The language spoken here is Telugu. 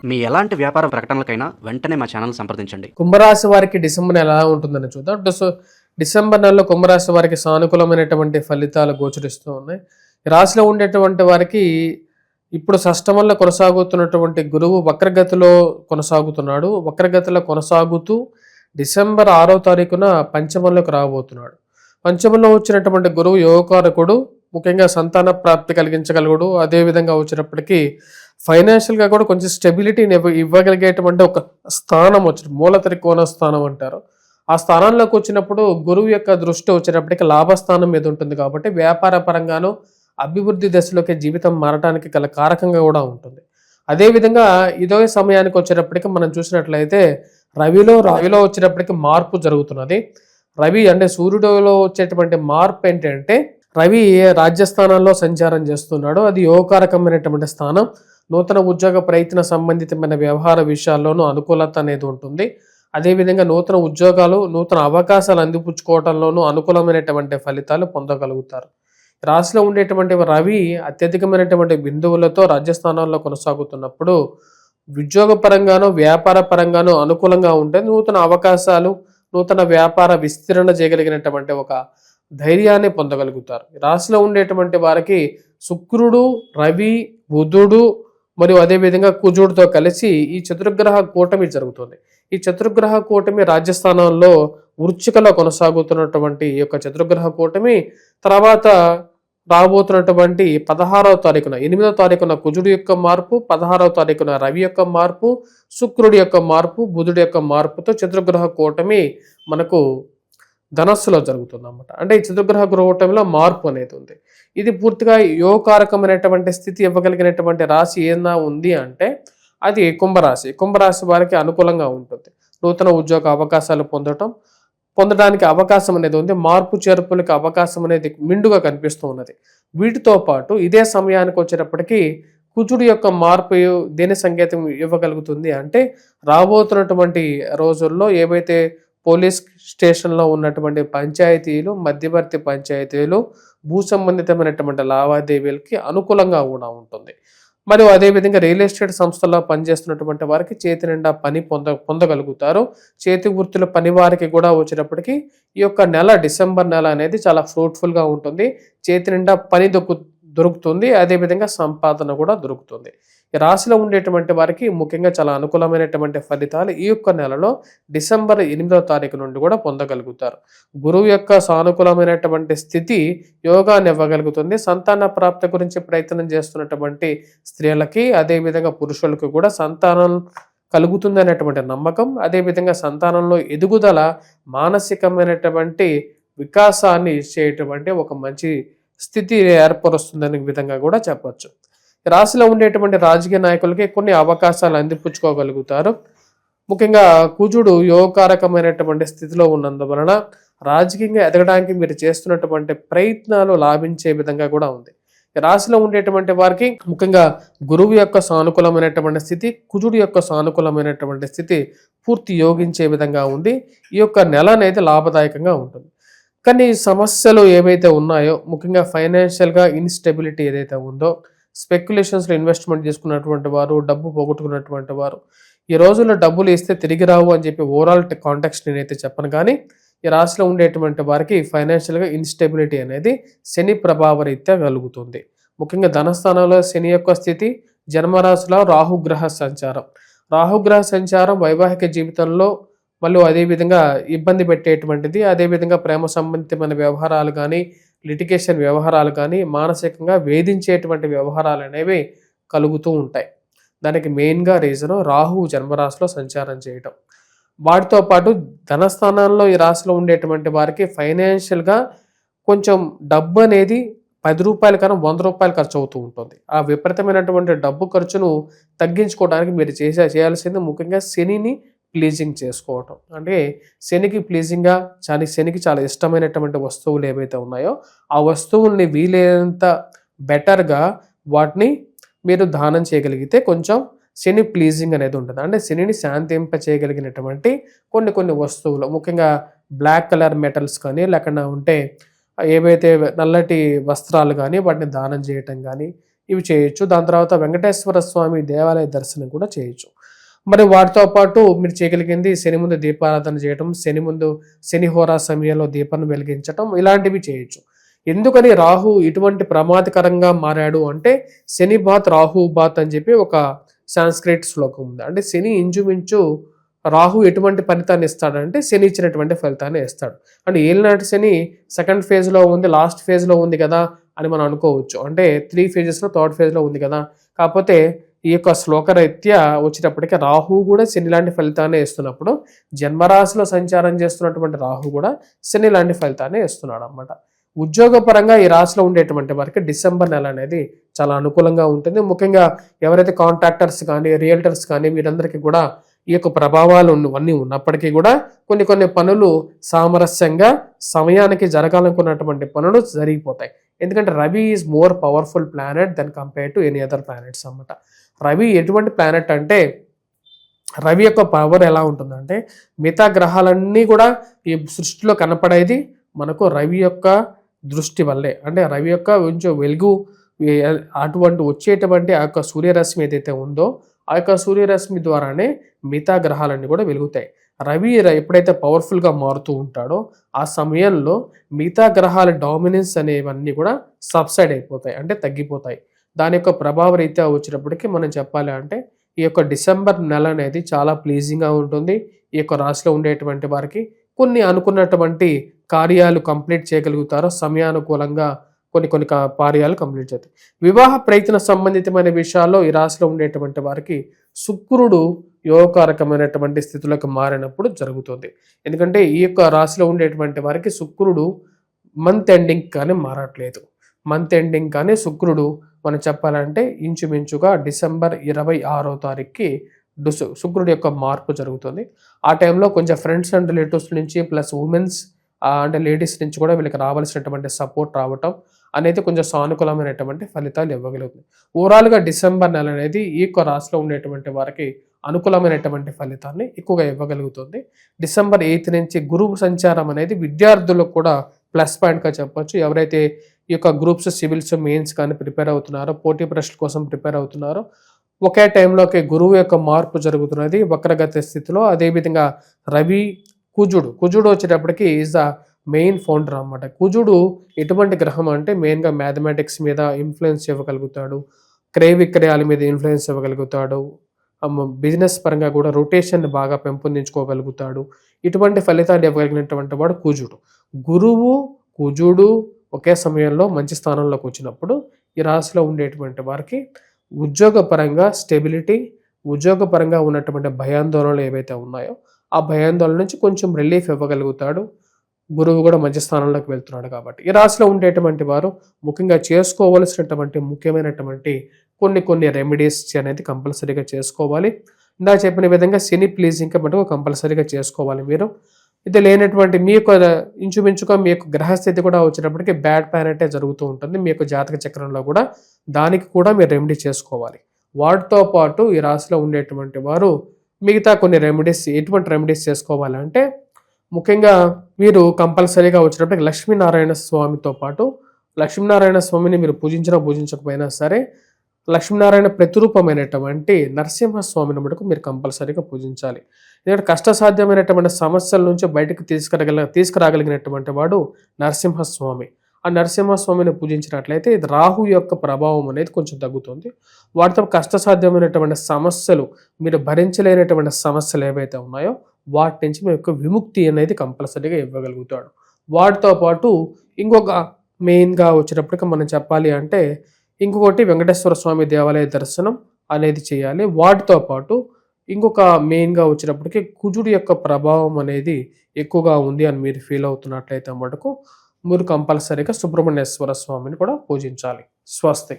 మీ ఎలాంటి వ్యాపార ప్రకటనలకైనా వెంటనే మా ఛానల్ సంప్రదించండి. కుంభరాశి వారికి డిసెంబర్ నెల ఎలా ఉంటుందని చూద్దాం. డిసెంబర్ నెలలో కుంభరాశి వారికి సానుకూలమైనటువంటి ఫలితాలు గోచరిస్తూ ఉన్నాయి. ఈ రాశిలో ఉండేటువంటి వారికి ఇప్పుడు షష్టమంలో కొనసాగుతున్నటువంటి గురువు వక్రగతిలో కొనసాగుతున్నాడు. వక్రగతిలో కొనసాగుతూ డిసెంబర్ 6వ తారీఖున పంచమంలోకి రాబోతున్నాడు. పంచమంలో వచ్చినటువంటి గురువు యోగకారకుడు, ముఖ్యంగా సంతాన ప్రాప్తి కలిగించగలగుడు. అదేవిధంగా వచ్చినప్పటికీ ఫైనాన్షియల్గా కూడా కొంచెం స్టెబిలిటీని ఇవ్వగలిగేటువంటి ఒక స్థానం వచ్చింది. మూల త్రికోణ స్థానం అంటారు. ఆ స్థానంలోకి వచ్చినప్పుడు గురువు యొక్క దృష్టి వచ్చినప్పటికీ లాభస్థానం మీద ఉంటుంది కాబట్టి వ్యాపార పరంగానూ అభివృద్ధి దశలోకి జీవితం మారడానికి గల కారకంగా కూడా ఉంటుంది. అదేవిధంగా ఇదే సమయానికి వచ్చేటప్పటికి మనం చూసినట్లయితే రవిలో వచ్చేటప్పటికి మార్పు జరుగుతున్నది. రవి అంటే సూర్యుడిలో వచ్చేటువంటి మార్పు ఏంటంటే రవి రాజ్యస్థానంలో సంచారం చేస్తున్నాడు. అది యోగకారకమైనటువంటి స్థానం. నూతన ఉద్యోగ ప్రయత్న సంబంధితమైన వ్యవహార విషయాల్లోనూ అనుకూలత అనేది ఉంటుంది. అదేవిధంగా నూతన ఉద్యోగాలు, నూతన అవకాశాలు అందిపుచ్చుకోవడంలోనూ అనుకూలమైనటువంటి ఫలితాలు పొందగలుగుతారు. రాశిలో ఉండేటువంటి రవి అత్యధికమైనటువంటి బిందువులతో రాజ్యస్థానాల్లో కొనసాగుతున్నప్పుడు ఉద్యోగ పరంగానూ వ్యాపార పరంగానూ అనుకూలంగా ఉంటే నూతన అవకాశాలు, నూతన వ్యాపార విస్తరణ చేయగలిగినటువంటి ఒక ధైర్యాన్ని పొందగలుగుతారు. రాశిలో ఉండేటువంటి వారికి శుక్రుడు, రవి, బుధుడు మరియు అదేవిధంగా కుజుడితో కలిసి ఈ చతుర్గ్రహ కూటమి జరుగుతుంది. ఈ చతుర్గ్రహ కూటమి రాజ్యస్థానంలో వృశ్చికలో కొనసాగుతున్నటువంటి ఈ యొక్క చతుర్గ్రహ కూటమి తర్వాత రాబోతున్నటువంటి 16వ తారీఖున 8వ తారీఖున కుజుడి యొక్క మార్పు, 16వ తారీఖున రవి యొక్క మార్పు, శుక్రుడి యొక్క మార్పు, బుధుడి యొక్క మార్పుతో చతుర్గ్రహ కూటమి మనకు ధనస్సులో జరుగుతుంది అన్నమాట. అంటే ఈ చతుర్గ్రహ కూటమిలో మార్పు అనేది ఉంది. ఇది పూర్తిగా యోగకారకమైనటువంటి స్థితి ఇవ్వగలిగినటువంటి రాశి ఏదైనా ఉంది అంటే అది కుంభరాశి. కుంభరాశి వారికి అనుకూలంగా ఉంటుంది. నూతన ఉద్యోగ అవకాశాలు పొందడానికి అవకాశం అనేది ఉంది. మార్పు చేర్పులకు అవకాశం అనేది మిండుగా కనిపిస్తూ ఉన్నది. వీటితో పాటు ఇదే సమయానికి వచ్చేటప్పటికీ కుజుడి యొక్క మార్పు దేని సంకేతం ఇవ్వగలుగుతుంది అంటే రాబోతున్నటువంటి రోజుల్లో ఏవైతే పోలీస్ స్టేషన్లో ఉన్నటువంటి పంచాయతీలు, మధ్యవర్తి పంచాయతీలు, భూ సంబంధితమైనటువంటి లావాదేవీలకి అనుకూలంగా కూడా ఉంటుంది. మరియు అదేవిధంగా రియల్ ఎస్టేట్ సంస్థల్లో పనిచేస్తున్నటువంటి వారికి చేతి నిండా పని పొందగలుగుతారు. చేతి వృత్తుల పని వారికి కూడా వచ్చేటప్పటికి ఈ యొక్క నెల డిసెంబర్ నెల అనేది చాలా ఫ్రూట్ఫుల్గా ఉంటుంది. చేతి నిండా పని దొరుకుతుంది. అదేవిధంగా సంపాదన కూడా దొరుకుతుంది. ఈ రాశిలో ఉండేటువంటి వారికి ముఖ్యంగా చాలా అనుకూలమైనటువంటి ఫలితాలు ఈ యొక్క నెలలో డిసెంబర్ 8వ తారీఖు నుండి కూడా పొందగలుగుతారు. గురువు యొక్క సానుకూలమైనటువంటి స్థితి యోగాన్ని ఇవ్వగలుగుతుంది. సంతాన ప్రాప్తి గురించి ప్రయత్నం చేస్తున్నటువంటి స్త్రీలకి అదేవిధంగా పురుషులకు కూడా సంతానం కలుగుతుంది అనేటువంటి నమ్మకం, అదేవిధంగా సంతానంలో ఎదుగుదల, మానసికమైనటువంటి వికాసాన్ని ఇచ్చేటువంటి ఒక మంచి స్థితి ఏర్పరుస్తుందనే విధంగా కూడా చెప్పచ్చు. రాశిలో ఉండేటువంటి రాజకీయ నాయకులకి కొన్ని అవకాశాలు అందిపుచ్చుకోగలుగుతారు. ముఖ్యంగా కుజుడు యోగకారకమైనటువంటి స్థితిలో ఉన్నందువలన రాజకీయంగా ఎదగడానికి మీరు చేస్తున్నటువంటి ప్రయత్నాలు లాభించే విధంగా కూడా ఉంది. రాశిలో ఉండేటువంటి వారికి ముఖ్యంగా గురువు యొక్క సానుకూలమైనటువంటి స్థితి, కుజుడు యొక్క సానుకూలమైనటువంటి స్థితి పూర్తి యోగించే విధంగా ఉంది. ఈ యొక్క నెల అనేది లాభదాయకంగా ఉంటుంది. కానీ సమస్యలు ఏవైతే ఉన్నాయో ముఖ్యంగా ఫైనాన్షియల్గా ఇన్స్టెబిలిటీ ఏదైతే ఉందో, స్పెక్యులేషన్స్లో ఇన్వెస్ట్మెంట్ చేసుకున్నటువంటి వారు, డబ్బు పోగొట్టుకున్నటువంటి వారు, ఈ రోజుల్లో డబ్బులు ఇస్తే తిరిగి రావు అని చెప్పి ఓవరాల్ కాంటెక్స్ట్ నేనైతే చెప్పను. కానీ ఈ రాశిలో ఉండేటువంటి వారికి ఫైనాన్షియల్గా ఇన్స్టెబిలిటీ అనేది శని ప్రభావ రీత్యా కలుగుతుంది. ముఖ్యంగా ధనస్థానంలో శని యొక్క స్థితి, జన్మరాశిలో రాహుగ్రహ సంచారం వైవాహిక జీవితంలో మళ్ళీ అదేవిధంగా ఇబ్బంది పెట్టేటువంటిది. అదేవిధంగా ప్రేమ సంబంధితమైన వ్యవహారాలు కానీ, లిటిగేషన్ వ్యవహారాలు కానీ, మానసికంగా వేధించేటువంటి వ్యవహారాలు అనేవి కలుగుతూ ఉంటాయి. దానికి మెయిన్గా రీజను రాహువు జన్మరాశిలో సంచారం చేయటం. వాటితో పాటు ధనస్థానంలో ఈ రాశిలో ఉండేటువంటి వారికి ఫైనాన్షియల్గా కొంచెం డబ్బు అనేది 10 రూపాయల కన్నా 100 రూపాయలు ఖర్చు అవుతూ ఉంటుంది. ఆ విపరీతమైనటువంటి డబ్బు ఖర్చును తగ్గించుకోవడానికి మీరు చేయాల్సింది ముఖ్యంగా శనిని ప్లీజింగ్ చేసుకోవటం. అంటే శనికి ప్లీజింగ్గా శనికి చాలా ఇష్టమైనటువంటి వస్తువులు ఏవైతే ఉన్నాయో ఆ వస్తువుల్ని వీలైనంత బెటర్గా వాటిని మీరు దానం చేయగలిగితే కొంచెం శని ప్లీజింగ్ అనేది ఉంటుంది. అంటే శనిని శాంతింప చేయగలిగినటువంటి కొన్ని వస్తువులు, ముఖ్యంగా బ్లాక్ కలర్ మెటల్స్ కానీ, లేకుండా ఉంటే ఏవైతే నల్లటి వస్త్రాలు కానీ వాటిని దానం చేయటం కానీ, ఇవి చేయొచ్చు. దాని తర్వాత వెంకటేశ్వర స్వామి దేవాలయ దర్శనం కూడా చేయొచ్చు. మరి వాటితో పాటు మీరు చేయగలిగింది శని ముందు దీపారాధన చేయటం, శని హోరా సమయంలో దీపాన్ని వెలిగించటం, ఇలాంటివి చేయొచ్చు. ఎందుకని రాహు ఇటువంటి ప్రమాదకరంగా మారాడు అంటే శని బాత్ రాహు బాత్ అని చెప్పి ఒక సాంస్క్రిట్ శ్లోకం ఉంది. అంటే శని ఇంచుమించు రాహు ఎటువంటి ఫలితాన్ని ఇస్తాడంటే శని ఇచ్చినటువంటి ఫలితాన్ని ఇస్తాడు. అంటే ఏలినాటి శని సెకండ్ ఫేజ్లో ఉంది, లాస్ట్ ఫేజ్లో ఉంది కదా అని మనం అనుకోవచ్చు. అంటే 3 phases థర్డ్ ఫేజ్లో ఉంది కదా. కాకపోతే ఈ యొక్క శ్లోకరీత్యా వచ్చేటప్పటికి రాహు కూడా శని లాంటి ఫలితాన్ని ఇస్తున్నప్పుడు జన్మరాశిలో సంచారం చేస్తున్నటువంటి రాహు కూడా శని లాంటి ఫలితాన్ని ఇస్తున్నాడు అన్నమాట. ఉద్యోగపరంగా ఈ రాశిలో ఉండేటువంటి వారికి డిసెంబర్ నెల అనేది చాలా అనుకూలంగా ఉంటుంది. ముఖ్యంగా ఎవరైతే కాంట్రాక్టర్స్ కానీ రియల్టర్స్ కానీ వీరందరికీ కూడా ఈ యొక్క ప్రభావాలు అన్నీ ఉన్నప్పటికీ కూడా కొన్ని పనులు సామరస్యంగా సమయానికి జరగాలనుకున్నటువంటి పనులు జరిగిపోతాయి. ఎందుకంటే Ravi is more powerful planet then compare to any other planets అన్నమాట. రవి ఎటువంటి ప్లానెట్ అంటే రవి యొక్క పవర్ ఎలా ఉంటుందంటే మిగతా గ్రహాలన్నీ కూడా ఈ సృష్టిలో కనపడేది మనకు రవి యొక్క దృష్టి వల్లే. అంటే రవి యొక్క కొంచెం వెలుగు అటువంటి వచ్చేటువంటి ఆ యొక్క సూర్యరశ్మి ఏదైతే ఉందో ఆ యొక్క సూర్యరశ్మి ద్వారానే మిగతా గ్రహాలన్నీ కూడా వెలుగుతాయి. రవి ఎప్పుడైతే పవర్ఫుల్గా మారుతూ ఉంటాడో ఆ సమయంలో మిగతా గ్రహాల డామినెన్స్ అనేవన్నీ కూడా సబ్సైడ్ అయిపోతాయి, అంటే తగ్గిపోతాయి. దాని యొక్క ప్రభావ రీత్యా వచ్చినప్పటికీ మనం చెప్పాలి అంటే ఈ యొక్క డిసెంబర్ నెల అనేది చాలా ప్లీజింగ్గా ఉంటుంది. ఈ యొక్క రాశిలో ఉండేటువంటి వారికి కొన్ని అనుకున్నటువంటి కార్యాలు కంప్లీట్ చేయగలుగుతారో, సమయానుకూలంగా కొన్ని కార్యాలు కంప్లీట్ చేస్తాయి. వివాహ ప్రయత్న సంబంధితమైన విషయాల్లో ఈ రాశిలో ఉండేటువంటి వారికి శుక్రుడు యోగకారకమైనటువంటి స్థితులకు మారినప్పుడు జరుగుతుంది. ఎందుకంటే ఈ యొక్క రాశిలో ఉండేటువంటి వారికి శుక్రుడు మంత్ ఎండింగ్ కానీ మారట్లేదు. మంత్ ఎండింగ్ కానీ శుక్రుడు మనం చెప్పాలంటే ఇంచుమించుగా డిసెంబర్ 26వ తారీఖుకి శుక్రుడి యొక్క మార్పు జరుగుతుంది. ఆ టైంలో కొంచెం ఫ్రెండ్స్ అండ్ రిలేటివ్స్ నుంచి ప్లస్ ఉమెన్స్ అంటే లేడీస్ నుంచి కూడా వీళ్ళకి రావాల్సినటువంటి సపోర్ట్ రావటం అనేది కొంచెం సానుకూలమైనటువంటి ఫలితాలు ఇవ్వగలుగుతుంది. ఓవరాల్గా డిసెంబర్ నెల అనేది ఈ యొక్క రాశిలో ఉండేటువంటి వారికి అనుకూలమైనటువంటి ఫలితాన్ని ఎక్కువగా ఇవ్వగలుగుతుంది. డిసెంబర్ 8 నుంచి గురువు సంచారం అనేది విద్యార్థులకు కూడా ప్లస్ పాయింట్గా చెప్పొచ్చు. ఎవరైతే ఈ యొక్క గ్రూప్స్, సివిల్స్, మెయిన్స్ కానీ ప్రిపేర్ అవుతున్నారో, పోటీ పరీక్షల కోసం ప్రిపేర్ అవుతున్నారో ఒకే టైంలోకి గురువు యొక్క మార్పు జరుగుతున్నది వక్రగతి స్థితిలో. అదేవిధంగా రవి, కుజుడు వచ్చేటప్పటికి ఈజ్ ద మెయిన్ ఫౌండర్ అన్నమాట. కుజుడు ఎటువంటి గ్రహం అంటే మెయిన్గా మ్యాథమెటిక్స్ మీద ఇన్ఫ్లుయెన్స్ ఇవ్వగలుగుతాడు, క్రయ విక్రయాల మీద ఇన్ఫ్లుయెన్స్ ఇవ్వగలుగుతాడు, బిజినెస్ పరంగా కూడా రొటేషన్ బాగా పెంపొందించుకోగలుగుతాడు. ఇటువంటి ఫలితాలు ఇవ్వగలిగినటువంటి వాడు కుజుడు. గురువు, కుజుడు ఒకే సమయంలో మంచి స్థానంలోకి వచ్చినప్పుడు ఈ రాశిలో ఉండేటువంటి వారికి ఉద్యోగపరంగా స్టెబిలిటీ, ఉద్యోగపరంగా ఉన్నటువంటి భయాందోళనలు ఏవైతే ఉన్నాయో ఆ భయాందోళన నుంచి కొంచెం రిలీఫ్ ఇవ్వగలుగుతాడు. గురువు కూడా మంచి స్థానంలోకి వెళ్తున్నాడు కాబట్టి ఈ రాశిలో ఉండేటువంటి వారు ముఖ్యంగా చేసుకోవలసినటువంటి ముఖ్యమైనటువంటి కొన్ని రెమెడీస్ అనేది కంపల్సరీగా చేసుకోవాలి. ఇందా చెప్పిన విధంగా శని ప్లీజింగ్ మటుకు కంపల్సరీగా చేసుకోవాలి. మీరు ఇది లేనటువంటి మీ యొక్క ఇంచుమించుగా మీ యొక్క గ్రహస్థితి కూడా వచ్చినప్పటికీ బ్యాడ్ ప్లానెటే జరుగుతూ ఉంటుంది. మీ యొక్క జాతక చక్రంలో కూడా దానికి కూడా మీరు రెమెడీ చేసుకోవాలి. వాటితో పాటు ఈ రాశిలో ఉండేటువంటి వారు మిగతా కొన్ని రెమెడీస్, ఎటువంటి రెమెడీస్ చేసుకోవాలంటే ముఖ్యంగా మీరు కంపల్సరీగా వచ్చినప్పటికీ లక్ష్మీనారాయణ స్వామితో పాటు లక్ష్మీనారాయణ స్వామిని మీరు పూజించకపోయినా సరే లక్ష్మీనారాయణ ప్రతిరూపమైనటువంటి నరసింహస్వామిని మటుకు మీరు కంపల్సరీగా పూజించాలి. ఎందుకంటే కష్టసాధ్యమైనటువంటి సమస్యల నుంచి బయటకు తీసుకురాగలిగినటువంటి వాడు నరసింహస్వామి. ఆ నరసింహస్వామిని పూజించినట్లయితే ఇది రాహు యొక్క ప్రభావం అనేది కొంచెం తగ్గుతుంది. వాటితో కష్టసాధ్యమైనటువంటి సమస్యలు, మీరు భరించలేనటువంటి సమస్యలు ఏవైతే ఉన్నాయో వాటి నుంచి మీ యొక్క విముక్తి అనేది కంపల్సరీగా ఇవ్వగలుగుతాడు. వాటితో పాటు ఇంకొక మెయిన్గా వచ్చేటప్పటికి మనం చెప్పాలి అంటే ఇంకొకటి వెంకటేశ్వర స్వామి దేవాలయ దర్శనం అనేది చేయాలి. వాటితో పాటు ఇంకొక మెయిన్గా వచ్చేటప్పటికి కుజుడి యొక్క ప్రభావం అనేది ఎక్కువగా ఉంది అని మీరు ఫీల్ అవుతున్నట్లయితే మటుకు మీరు కంపల్సరీగా సుబ్రహ్మణ్యేశ్వర స్వామిని కూడా పూజించాలి. స్వస్తి.